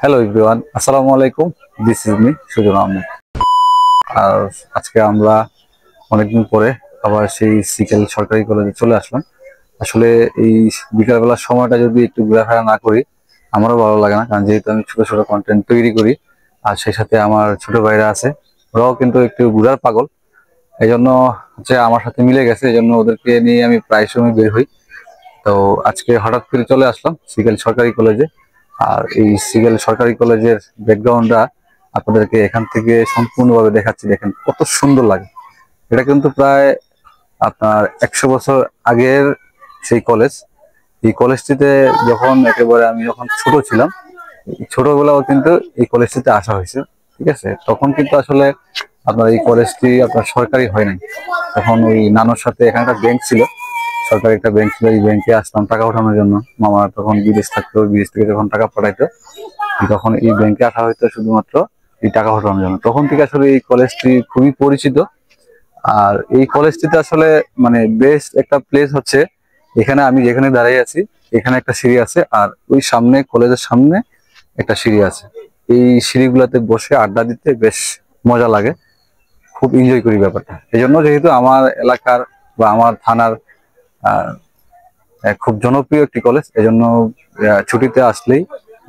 Hello everyone, আসসালামু আলাইকুম। This is me Sujon Ahmed. আর আজকে আমরা অনেকদিন পরে আবার সেই সিকেল সরকারি কলেজে চলে আসলাম। আসলে এই বিকালবেলার সময়টা যদি একটু ঘোরাফেরা না করি আমারও ভালো লাগে না, কারণ যেহেতু আমি ছোট ছোট কন্টেন্ট তৈরি করি আর সেই সাথে আমার ছোট ভাইরা আছে, ওরাও কিন্তু একটু ঘুরার পাগল। এই জন্য হচ্ছে আমার সাথে মিলে গেছে, এই জন্য ওদেরকে নিয়ে আমি প্রায় সময় বের হই। তো আজকে হঠাৎ করে চলে আসলাম সিকেল সরকারি কলেজে। আর এই সিগেল সরকারি কলেজের ব্যাকগ্রাউন্ডটা আপনাদেরকে এখান থেকে সম্পূর্ণভাবে দেখাচ্ছি। দেখেন কত সুন্দর লাগে। এটা কিন্তু প্রায় আপনার 100 বছর আগের সেই কলেজ। এই কলেজটিতে যখন একেবারে আমি যখন ছোট ছিলাম, এই ছোটবেলাও কিন্তু এই কলেজটিতে আসা হয়েছে। ঠিক আছে, তখন কিন্তু আসলে আপনার এই কলেজটি আপনার সরকারি হয় নাই। তখন ওই নানুর সাথে এখানে একটা ব্যাংক ছিল, সরকারি একটা ব্যাংক ছিল। এই ব্যাংকে আসতাম টাকা ওঠানোর জন্য। মামা তখন বিদেশ থাকতো, বিদেশ থেকে যখন টাকা পাঠাইতো তখন এই ব্যাংকে আসা হয়তো শুধুমাত্র এই টাকা ওঠানোর জন্য। তখন থেকে আসলে এই কলেজটি খুবই পরিচিত। আর এই কলেজটিতে আসলে মানে বেস্ট একটা প্লেস হচ্ছে এখানে আমি যেখানে দাঁড়িয়ে আছি, এখানে একটা সিঁড়ি আছে আর ওই সামনে কলেজের সামনে একটা সিঁড়ি আছে। এই সিঁড়িগুলোতে বসে আড্ডা দিতে বেশ মজা লাগে, খুব এনজয় করি ব্যাপারটা। এই জন্য যেহেতু আমার এলাকার বা আমার থানার আহ খুব জনপ্রিয় একটি কলেজ, এজন্য ছুটিতে আসলেই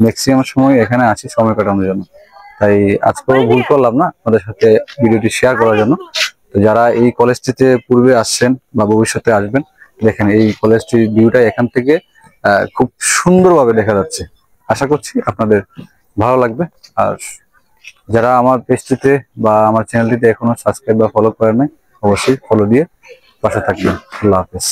ম্যাক্সিমাম সময় এখানে আছি সময় কাটানোর জন্য। তাই আজকেও ভুল করলাম না আপনাদের সাথে ভিডিওটি শেয়ার করার জন্য। তো যারা এই কলেজটিতে পূর্বে আসছেন বা ভবিষ্যতে আসবেন, দেখেন এই কলেজটির ভিউটা এখান থেকে খুব সুন্দরভাবে দেখা যাচ্ছে। আশা করছি আপনাদের ভালো লাগবে। আর যারা আমার পেজটিতে বা আমার চ্যানেলটিতে এখনো সাবস্ক্রাইব বা ফলো করেন নাই, অবশ্যই ফলো দিয়ে পাশে থাকবেন। আল্লাহ হাফেজ।